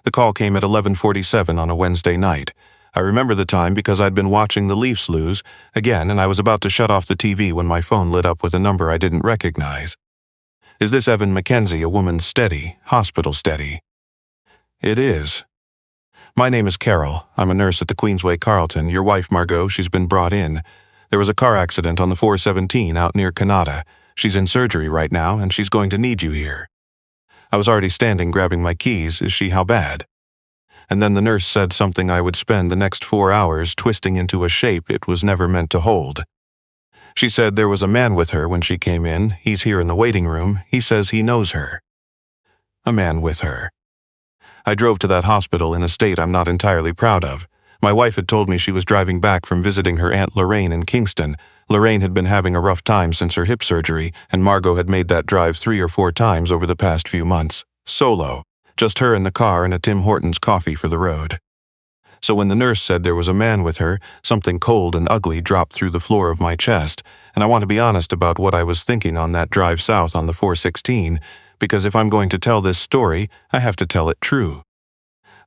The call came at 11:47 on a Wednesday night. I remember the time because I'd been watching the Leafs lose again, and I was about to shut off the TV when my phone lit up with a number I didn't recognize. "Is this Evan Mackenzie, a woman steady, hospital steady?" "It is." "My name is Carol. I'm a nurse at the Queensway Carlton. Your wife, Margot, she's been brought in. There was a car accident on the 417 out near Canada. She's in surgery right now, and she's going to need you here." I was already standing grabbing my keys. "Is she how bad?" And then the nurse said something I would spend the next 4 hours twisting into a shape it was never meant to hold. She said there was a man with her when she came in. He's here in the waiting room. He says he knows her. A man with her. I drove to that hospital in a state I'm not entirely proud of. My wife had told me she was driving back from visiting her Aunt Lorraine in Kingston. Lorraine had been having a rough time since her hip surgery, and Margot had made that drive 3 or 4 times over the past few months. Solo. Just her in the car and a Tim Hortons coffee for the road. So when the nurse said there was a man with her, something cold and ugly dropped through the floor of my chest, and I want to be honest about what I was thinking on that drive south on the 416, because if I'm going to tell this story, I have to tell it true.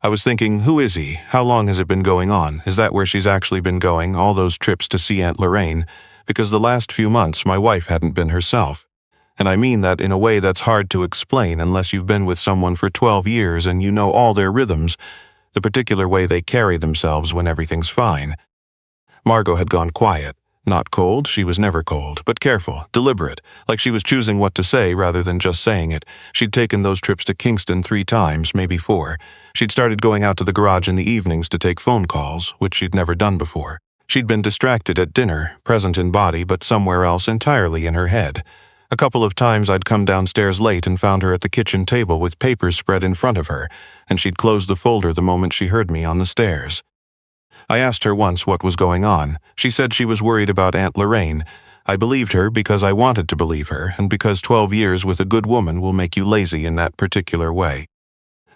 I was thinking, who is he? How long has it been going on? Is that where she's actually been going, all those trips to see Aunt Lorraine? Because the last few months my wife hadn't been herself. And I mean that in a way that's hard to explain unless you've been with someone for 12 years and you know all their rhythms, the particular way they carry themselves when everything's fine. Margot had gone quiet. Not cold, she was never cold, but careful, deliberate, like she was choosing what to say rather than just saying it. She'd taken those trips to Kingston 3 times, maybe 4. She'd started going out to the garage in the evenings to take phone calls, which she'd never done before. She'd been distracted at dinner, present in body but somewhere else entirely in her head. A couple of times I'd come downstairs late and found her at the kitchen table with papers spread in front of her, and she'd closed the folder the moment she heard me on the stairs. I asked her once what was going on. She said she was worried about Aunt Lorraine. I believed her because I wanted to believe her, and because 12 years with a good woman will make you lazy in that particular way.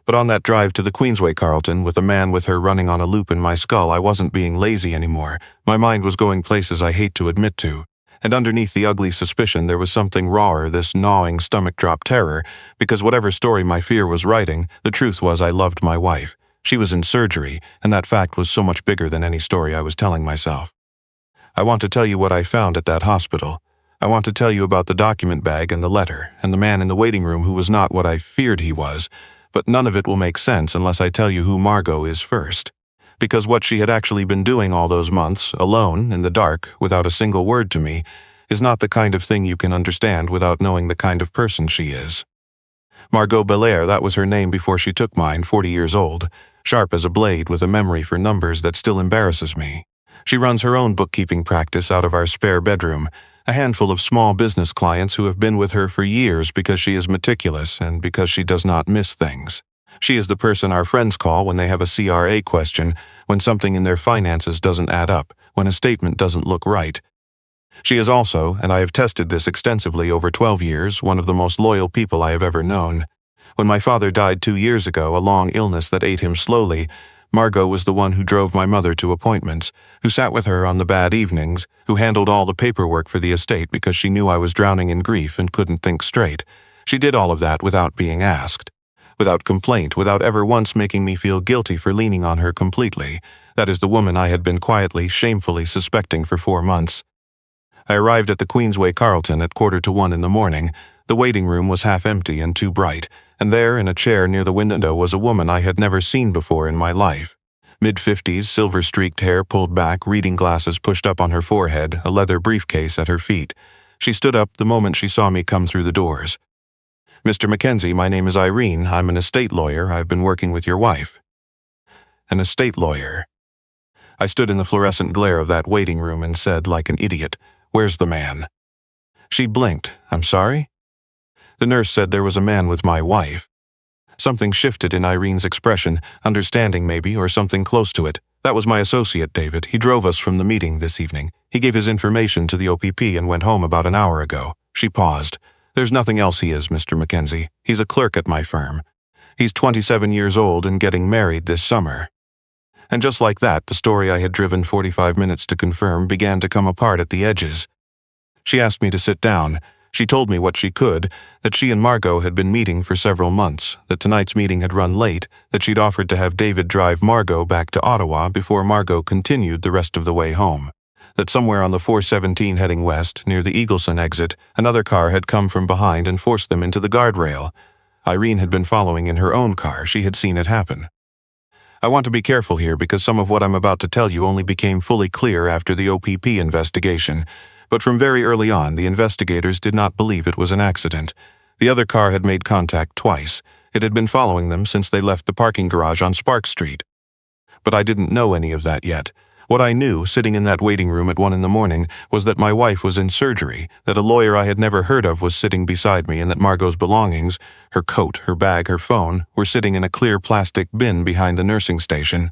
But on that drive to the Queensway Carlton with a man with her running on a loop in my skull, I wasn't being lazy anymore. My mind was going places I hate to admit to. And underneath the ugly suspicion there was something rawer, this gnawing stomach-drop terror, because whatever story my fear was writing, the truth was I loved my wife. She was in surgery, and that fact was so much bigger than any story I was telling myself. I want to tell you what I found at that hospital. I want to tell you about the document bag and the letter, and the man in the waiting room who was not what I feared he was, but none of it will make sense unless I tell you who Margot is first. Because what she had actually been doing all those months, alone, in the dark, without a single word to me, is not the kind of thing you can understand without knowing the kind of person she is. Margot Belair, that was her name before she took mine, 40 years old, sharp as a blade with a memory for numbers that still embarrasses me. She runs her own bookkeeping practice out of our spare bedroom, a handful of small business clients who have been with her for years because she is meticulous and because she does not miss things. She is the person our friends call when they have a CRA question, when something in their finances doesn't add up, when a statement doesn't look right. She is also, and I have tested this extensively over 12 years, one of the most loyal people I have ever known. When my father died 2 years ago, a long illness that ate him slowly, Margot was the one who drove my mother to appointments, who sat with her on the bad evenings, who handled all the paperwork for the estate because she knew I was drowning in grief and couldn't think straight. She did all of that without being asked. Without complaint, without ever once making me feel guilty for leaning on her completely. That is the woman I had been quietly, shamefully suspecting for 4 months. I arrived at the Queensway Carlton at 1:45 in the morning. The waiting room was half empty and too bright, and there, in a chair near the window, was a woman I had never seen before in my life. Mid-50s, silver-streaked hair pulled back, reading glasses pushed up on her forehead, a leather briefcase at her feet. She stood up the moment she saw me come through the doors. "Mr. Mackenzie, my name is Irene. I'm an estate lawyer. I've been working with your wife." An estate lawyer. I stood in the fluorescent glare of that waiting room and said, like an idiot, "Where's the man?" She blinked. "I'm sorry?" The nurse said there was a man with my wife. Something shifted in Irene's expression, understanding maybe, or something close to it. "That was my associate, David. He drove us from the meeting this evening. He gave his information to the OPP and went home about an hour ago." She paused. "There's nothing else he is, Mr. Mackenzie. He's a clerk at my firm. He's 27 years old and getting married this summer." And just like that, the story I had driven 45 minutes to confirm began to come apart at the edges. She asked me to sit down. She told me what she could, that she and Margot had been meeting for several months, that tonight's meeting had run late, that she'd offered to have David drive Margot back to Ottawa before Margot continued the rest of the way home, that somewhere on the 417 heading west, near the Eagleson exit, another car had come from behind and forced them into the guardrail. Irene had been following in her own car. She had seen it happen. I want to be careful here because some of what I'm about to tell you only became fully clear after the OPP investigation, but from very early on, the investigators did not believe it was an accident. The other car had made contact twice. It had been following them since they left the parking garage on Spark Street. But I didn't know any of that yet. What I knew, sitting in that waiting room at 1 in the morning, was that my wife was in surgery, that a lawyer I had never heard of was sitting beside me, and that Margot's belongings, her coat, her bag, her phone, were sitting in a clear plastic bin behind the nursing station.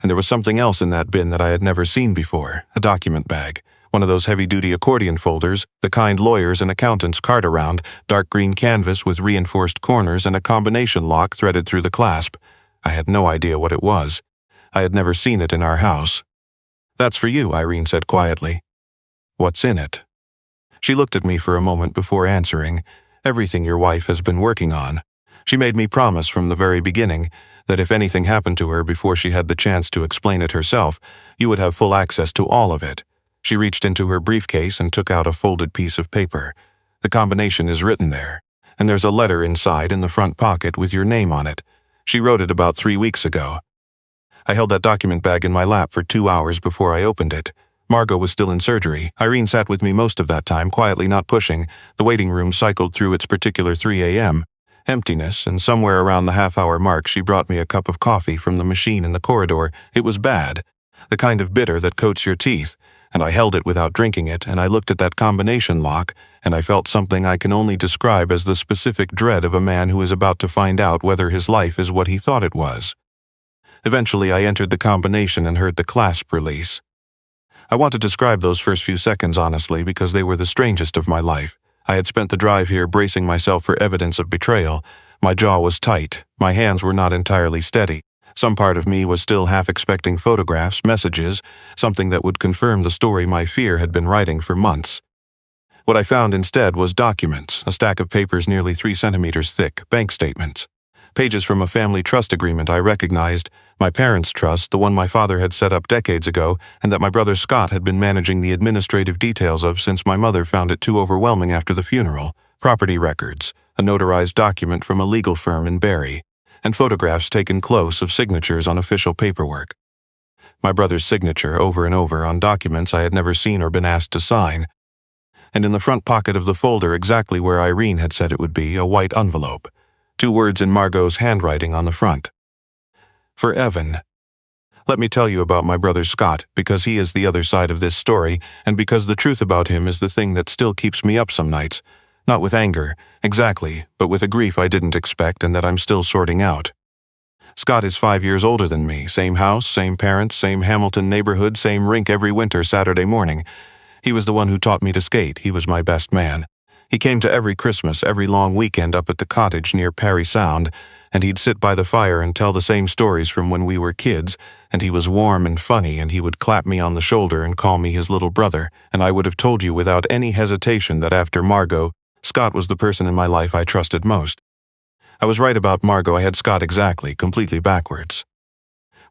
And there was something else in that bin that I had never seen before, a document bag. One of those heavy-duty accordion folders, the kind lawyers and accountants cart around, dark green canvas with reinforced corners and a combination lock threaded through the clasp. I had no idea what it was. I had never seen it in our house. "That's for you," Irene said quietly. "What's in it?" She looked at me for a moment before answering. "Everything your wife has been working on. She made me promise from the very beginning that if anything happened to her before she had the chance to explain it herself, you would have full access to all of it." She reached into her briefcase and took out a folded piece of paper. "The combination is written there, and there's a letter inside in the front pocket with your name on it. She wrote it about 3 weeks ago." I held that document bag in my lap for 2 hours before I opened it. Margot was still in surgery. Irene sat with me most of that time, quietly not pushing. The waiting room cycled through its particular 3 a.m. emptiness, and somewhere around the half-hour mark she brought me a cup of coffee from the machine in the corridor. It was bad, the kind of bitter that coats your teeth, and I held it without drinking it, and I looked at that combination lock, and I felt something I can only describe as the specific dread of a man who is about to find out whether his life is what he thought it was. Eventually, I entered the combination and heard the clasp release. I want to describe those first few seconds honestly because they were the strangest of my life. I had spent the drive here bracing myself for evidence of betrayal. My jaw was tight. My hands were not entirely steady. Some part of me was still half expecting photographs, messages, something that would confirm the story my fear had been writing for months. What I found instead was documents, a stack of papers nearly 3 centimeters thick, bank statements. Pages from a family trust agreement I recognized, my parents' trust, the one my father had set up decades ago, and that my brother Scott had been managing the administrative details of since my mother found it too overwhelming after the funeral. Property records, a notarized document from a legal firm in Barrie, and photographs taken close of signatures on official paperwork. My brother's signature over and over on documents I had never seen or been asked to sign. And in the front pocket of the folder, exactly where Irene had said it would be, a white envelope. 2 words in Margot's handwriting on the front. For Evan. Let me tell you about my brother Scott, because he is the other side of this story, and because the truth about him is the thing that still keeps me up some nights. Not with anger, exactly, but with a grief I didn't expect and that I'm still sorting out. Scott is 5 years older than me, same house, same parents, same Hamilton neighborhood, same rink every winter Saturday morning. He was the one who taught me to skate. He was my best man. He came to every Christmas, every long weekend up at the cottage near Parry Sound, and he'd sit by the fire and tell the same stories from when we were kids, and he was warm and funny, and he would clap me on the shoulder and call me his little brother, and I would have told you without any hesitation that after Margot, Scott was the person in my life I trusted most. I was right about Margot. I had Scott exactly, completely backwards.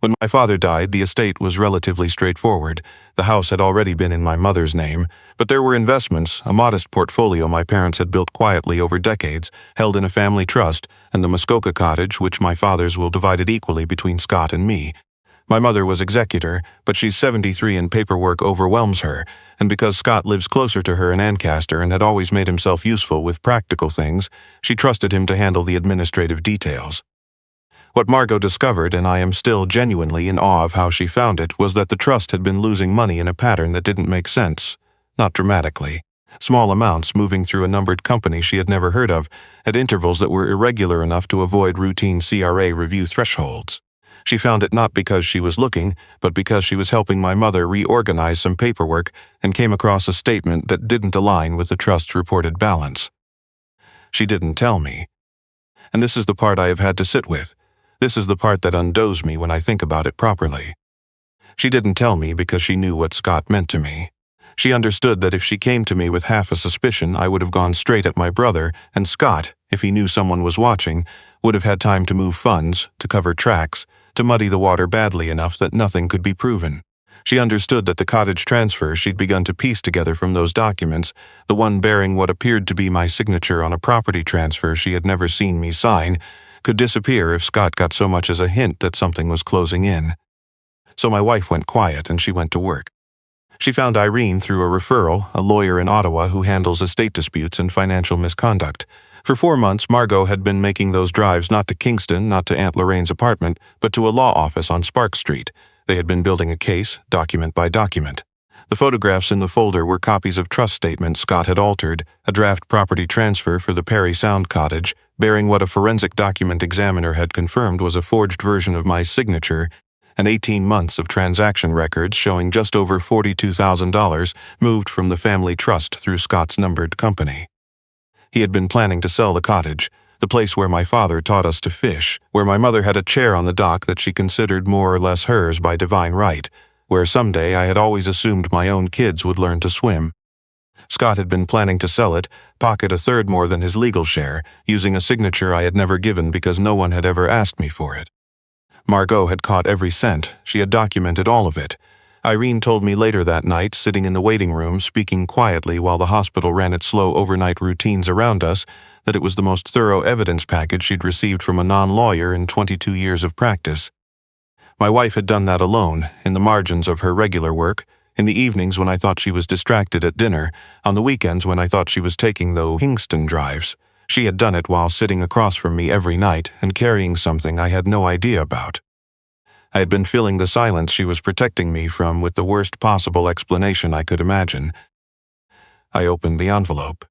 When my father died, the estate was relatively straightforward. The house had already been in my mother's name, but there were investments, a modest portfolio my parents had built quietly over decades, held in a family trust, and the Muskoka cottage, which my father's will divide it equally between Scott and me. My mother was executor, but she's 73 and paperwork overwhelms her, and because Scott lives closer to her in Ancaster and had always made himself useful with practical things, she trusted him to handle the administrative details. What Margot discovered, and I am still genuinely in awe of how she found it, was that the trust had been losing money in a pattern that didn't make sense. Not dramatically. Small amounts moving through a numbered company she had never heard of, at intervals that were irregular enough to avoid routine CRA review thresholds. She found it not because she was looking, but because she was helping my mother reorganize some paperwork and came across a statement that didn't align with the trust's reported balance. She didn't tell me. And this is the part I have had to sit with. This is the part that undoes me when I think about it properly. She didn't tell me because she knew what Scott meant to me. She understood that if she came to me with half a suspicion, I would have gone straight at my brother, and Scott, if he knew someone was watching, would have had time to move funds, to cover tracks, to muddy the water badly enough that nothing could be proven. She understood that the cottage transfer she'd begun to piece together from those documents, the one bearing what appeared to be my signature on a property transfer she had never seen me sign, could disappear if Scott got so much as a hint that something was closing in. So my wife went quiet and she went to work. She found Irene through a referral, a lawyer in Ottawa who handles estate disputes and financial misconduct. For 4 months, Margot had been making those drives not to Kingston, not to Aunt Lorraine's apartment, but to a law office on Spark Street. They had been building a case, document by document. The photographs in the folder were copies of trust statements Scott had altered, a draft property transfer for the Perry Sound cottage, bearing what a forensic document examiner had confirmed was a forged version of my signature, and 18 months of transaction records showing just over $42,000 moved from the family trust through Scott's numbered company. He had been planning to sell the cottage, the place where my father taught us to fish, where my mother had a chair on the dock that she considered more or less hers by divine right, where someday I had always assumed my own kids would learn to swim. Scott had been planning to sell it, pocket a third more than his legal share, using a signature I had never given because no one had ever asked me for it. Margot had caught every cent. She had documented all of it. Irene told me later that night, sitting in the waiting room, speaking quietly while the hospital ran its slow overnight routines around us, that it was the most thorough evidence package she'd received from a non-lawyer in 22 years of practice. My wife had done that alone, in the margins of her regular work, in the evenings when I thought she was distracted at dinner, on the weekends when I thought she was taking those Kingston drives. She had done it while sitting across from me every night and carrying something I had no idea about. I had been filling the silence she was protecting me from with the worst possible explanation I could imagine. I opened the envelope.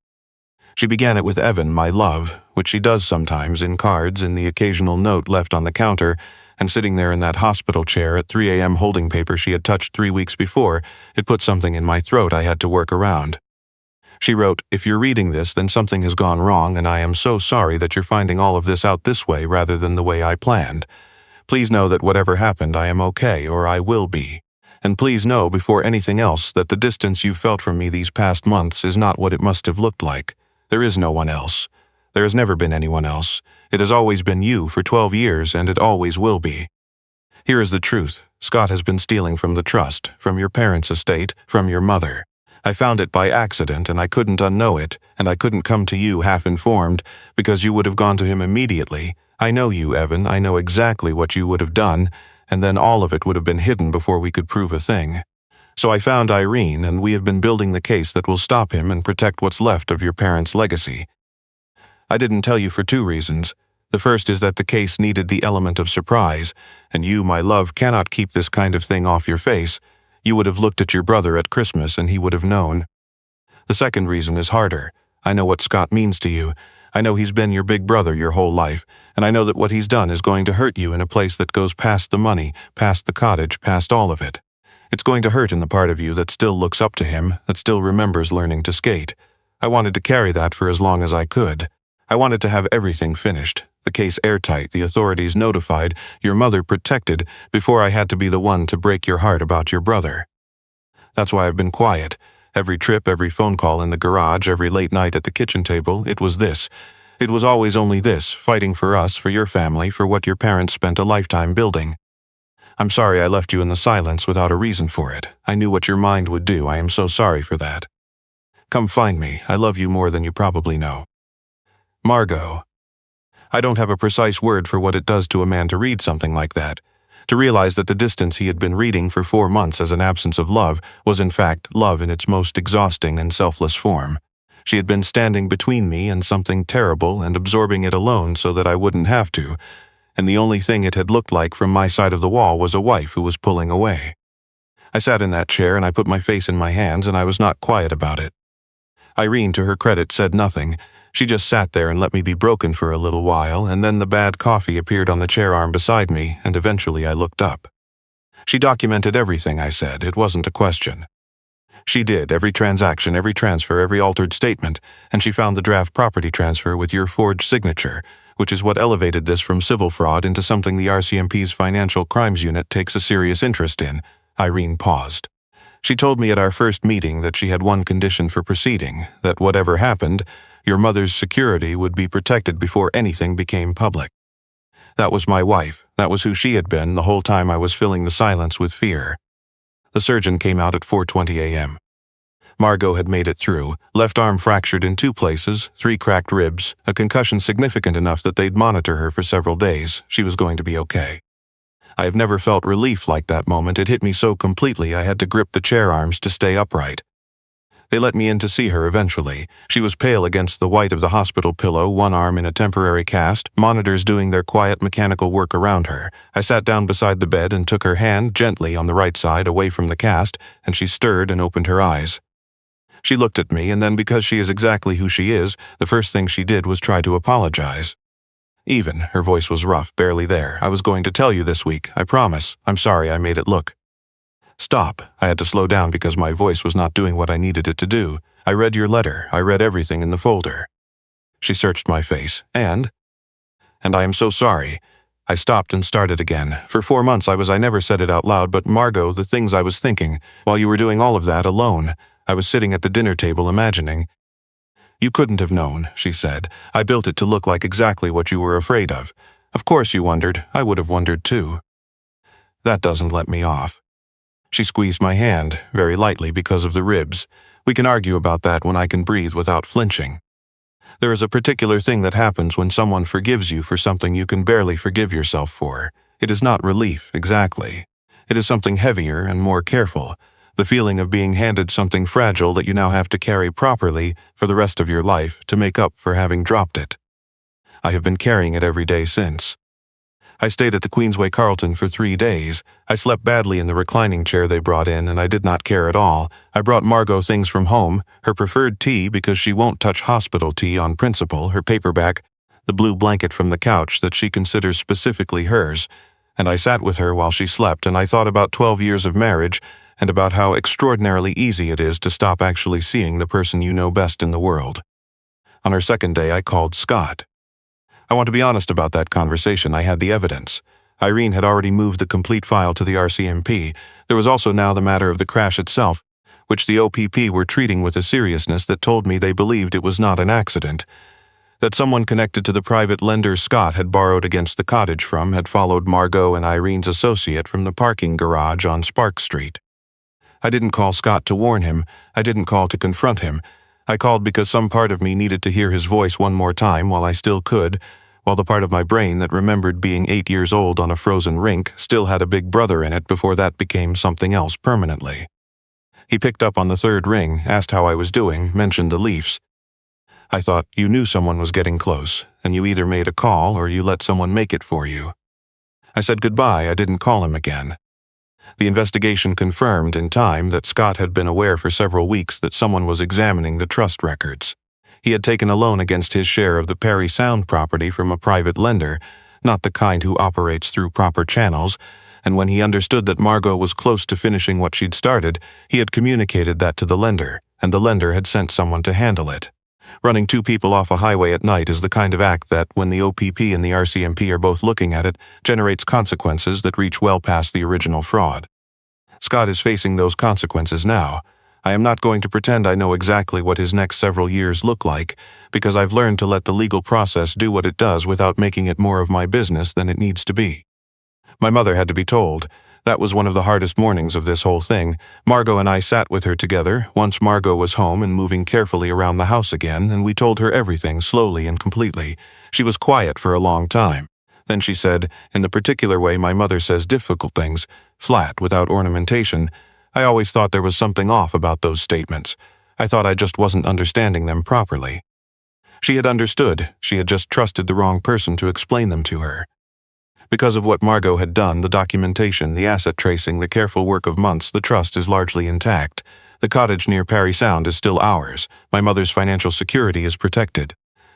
She began it with Evan, my love, which she does sometimes in cards, in the occasional note left on the counter, and sitting there in that hospital chair at 3 a.m. holding paper she had touched 3 weeks before, it put something in my throat I had to work around. She wrote, "If you're reading this, then something has gone wrong, and I am so sorry that you're finding all of this out this way rather than the way I planned. Please know that whatever happened, I am okay, or I will be. And please know before anything else that the distance you've felt from me these past months is not what it must have looked like. There is no one else. There has never been anyone else. It has always been you for 12 years, and it always will be. Here is the truth. Scott has been stealing from the trust, from your parents' estate, from your mother. I found it by accident, and I couldn't unknow it, and I couldn't come to you half-informed, because you would have gone to him immediately. I know you, Evan. I know exactly what you would have done, and then all of it would have been hidden before we could prove a thing. So I found Irene, and we have been building the case that will stop him and protect what's left of your parents' legacy. I didn't tell you for 2 reasons. The first is that the case needed the element of surprise, and you, my love, cannot keep this kind of thing off your face. You would have looked at your brother at Christmas and he would have known. The second reason is harder. I know what Scott means to you. I know he's been your big brother your whole life, and I know that what he's done is going to hurt you in a place that goes past the money, past the cottage, past all of it. It's going to hurt in the part of you that still looks up to him, that still remembers learning to skate. I wanted to carry that for as long as I could. I wanted to have everything finished, the case airtight, the authorities notified, your mother protected, before I had to be the one to break your heart about your brother. That's why I've been quiet. Every trip, every phone call in the garage, every late night at the kitchen table, it was this. It was always only this, fighting for us, for your family, for what your parents spent a lifetime building. I'm sorry I left you in the silence without a reason for it. I knew what your mind would do. I am so sorry for that. Come find me. I love you more than you probably know. Margot. I don't have a precise word for what it does to a man to read something like that. To realize that the distance he had been reading for 4 months as an absence of love was in fact love in its most exhausting and selfless form. She had been standing between me and something terrible and absorbing it alone so that I wouldn't have to, and the only thing it had looked like from my side of the wall was a wife who was pulling away. I sat in that chair and I put my face in my hands and I was not quiet about it. Irene, to her credit, said nothing. She just sat there and let me be broken for a little while, and then the bad coffee appeared on the chair arm beside me, and eventually I looked up. She documented everything I said. It wasn't a question. She did, every transaction, every transfer, every altered statement, and she found the draft property transfer with your forged signature, which is what elevated this from civil fraud into something the RCMP's Financial Crimes Unit takes a serious interest in. Irene paused. She told me at our first meeting that she had one condition for proceeding, that whatever happened, your mother's security would be protected before anything became public. That was my wife. That was who she had been the whole time I was filling the silence with fear. The surgeon came out at 4:20 a.m. Margot had made it through, left arm fractured in 2 places, 3 cracked ribs, a concussion significant enough that they'd monitor her for several days. She was going to be okay. I have never felt relief like that moment. It hit me so completely I had to grip the chair arms to stay upright. They let me in to see her eventually. She was pale against the white of the hospital pillow, one arm in a temporary cast, monitors doing their quiet mechanical work around her. I sat down beside the bed and took her hand gently on the right side away from the cast, and she stirred and opened her eyes. She looked at me, and then, because she is exactly who she is, the first thing she did was try to apologize. Her voice was rough, barely there. "I was going to tell you this week, I promise. I'm sorry I made it look." "Stop." I had to slow down because my voice was not doing what I needed it to do. "I read your letter. I read everything in the folder." She searched my face. And I am so sorry." I stopped and started again. "For 4 months I never said it out loud, but Margot, the things I was thinking, while you were doing all of that alone, I was sitting at the dinner table imagining." "You couldn't have known," she said. "I built it to look like exactly what you were afraid of. Of course you wondered. I would have wondered too." That doesn't let me off. She squeezed my hand, very lightly because of the ribs. "We can argue about that when I can breathe without flinching. There is a particular thing that happens when someone forgives you for something you can barely forgive yourself for. It is not relief, exactly. It is something heavier and more careful. The feeling of being handed something fragile that you now have to carry properly for the rest of your life to make up for having dropped it. I have been carrying it every day since. I stayed at the Queensway Carlton for 3 days. I slept badly in the reclining chair they brought in, and I did not care at all. I brought Margot things from home, her preferred tea because she won't touch hospital tea on principle, her paperback, the blue blanket from the couch that she considers specifically hers, and I sat with her while she slept, and I thought about 12 years of marriage and about how extraordinarily easy it is to stop actually seeing the person you know best in the world. On her second day, I called Scott. I want to be honest about that conversation. I had the evidence. Irene had already moved the complete file to the RCMP. There was also now the matter of the crash itself, which the OPP were treating with a seriousness that told me they believed it was not an accident. That someone connected to the private lender Scott had borrowed against the cottage from had followed Margot and Irene's associate from the parking garage on Spark Street. I didn't call Scott to warn him. I didn't call to confront him. I called because some part of me needed to hear his voice one more time while I still could, while the part of my brain that remembered being 8 years old on a frozen rink still had a big brother in it before that became something else permanently. He picked up on the 3rd ring, asked how I was doing, mentioned the Leafs. I thought, you knew someone was getting close, and you either made a call or you let someone make it for you. I said goodbye. I didn't call him again. The investigation confirmed in time that Scott had been aware for several weeks that someone was examining the trust records. He had taken a loan against his share of the Parry Sound property from a private lender, not the kind who operates through proper channels, and when he understood that Margot was close to finishing what she'd started, he had communicated that to the lender, and the lender had sent someone to handle it. Running 2 people off a highway at night is the kind of act that, when the OPP and the RCMP are both looking at it, generates consequences that reach well past the original fraud. Scott is facing those consequences now. I am not going to pretend I know exactly what his next several years look like, because I've learned to let the legal process do what it does without making it more of my business than it needs to be. My mother had to be told. That was one of the hardest mornings of this whole thing. Margot and I sat with her together, once Margot was home and moving carefully around the house again, and we told her everything slowly and completely. She was quiet for a long time. Then she said, in the particular way my mother says difficult things, flat, without ornamentation, I always thought there was something off about those statements. I thought I just wasn't understanding them properly. She had understood. She had just trusted the wrong person to explain them to her. Because of what Margot had done, the documentation, the asset tracing, the careful work of months, the trust is largely intact. The cottage near Parry Sound is still ours. My mother's financial security is protected.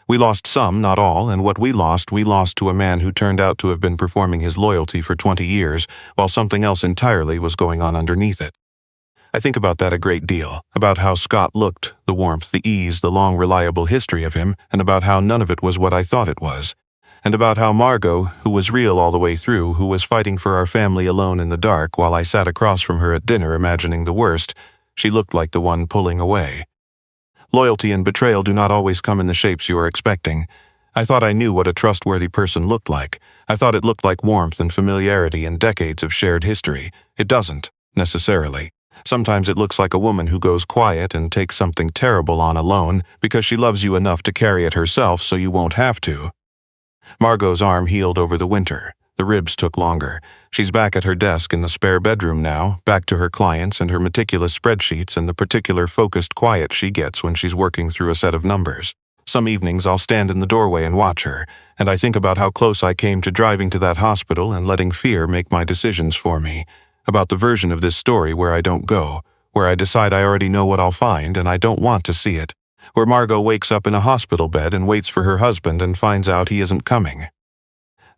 We lost some, not all, and what we lost to a man who turned out to have been performing his loyalty for 20 years, while something else entirely was going on underneath it. I think about that a great deal, about how Scott looked, the warmth, the ease, the long reliable history of him, and about how none of it was what I thought it was. and about how Margot, who was real all the way through, who was fighting for our family alone in the dark while I sat across from her at dinner imagining the worst, she looked like the one pulling away. Loyalty and betrayal do not always come in the shapes you are expecting. I thought I knew what a trustworthy person looked like. I thought it looked like warmth and familiarity and decades of shared history. It doesn't, necessarily. Sometimes it looks like a woman who goes quiet and takes something terrible on alone because she loves you enough to carry it herself so you won't have to. Margot's arm healed over the winter. The ribs took longer. She's back at her desk in the spare bedroom now, back to her clients and her meticulous spreadsheets and the particular focused quiet she gets when she's working through a set of numbers. Some evenings I'll stand in the doorway and watch her, and I think about how close I came to driving to that hospital and letting fear make my decisions for me. About the version of this story where I don't go, where I decide I already know what I'll find and I don't want to see it, where Margot wakes up in a hospital bed and waits for her husband and finds out he isn't coming.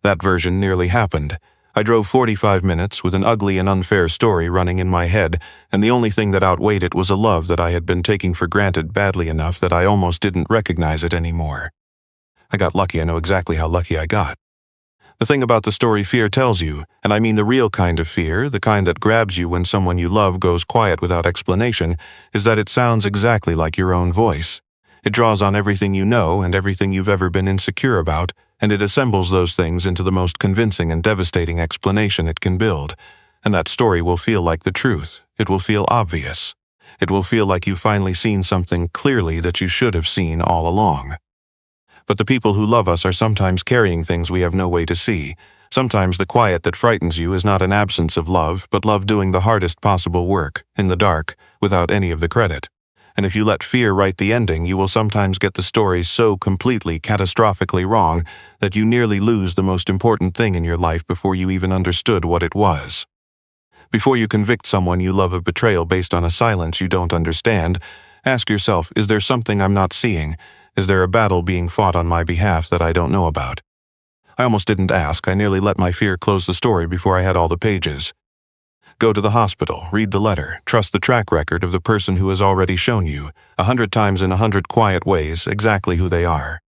That version nearly happened. I drove 45 minutes with an ugly and unfair story running in my head, and the only thing that outweighed it was a love that I had been taking for granted badly enough that I almost didn't recognize it anymore. I got lucky. I know exactly how lucky I got. The thing about the story fear tells you, and I mean the real kind of fear, the kind that grabs you when someone you love goes quiet without explanation, is that it sounds exactly like your own voice. It draws on everything you know and everything you've ever been insecure about, and it assembles those things into the most convincing and devastating explanation it can build. And that story will feel like the truth. It will feel obvious. It will feel like you've finally seen something clearly that you should have seen all along. But the people who love us are sometimes carrying things we have no way to see. Sometimes the quiet that frightens you is not an absence of love, but love doing the hardest possible work, in the dark, without any of the credit. And if you let fear write the ending, you will sometimes get the story so completely, catastrophically wrong that you nearly lose the most important thing in your life before you even understood what it was. Before you convict someone you love of betrayal based on a silence you don't understand, ask yourself, is there something I'm not seeing? Is there a battle being fought on my behalf that I don't know about? I almost didn't ask. I nearly let my fear close the story before I had all the pages. Go to the hospital, read the letter, trust the track record of the person who has already shown you, 100 times in 100 quiet ways, exactly who they are.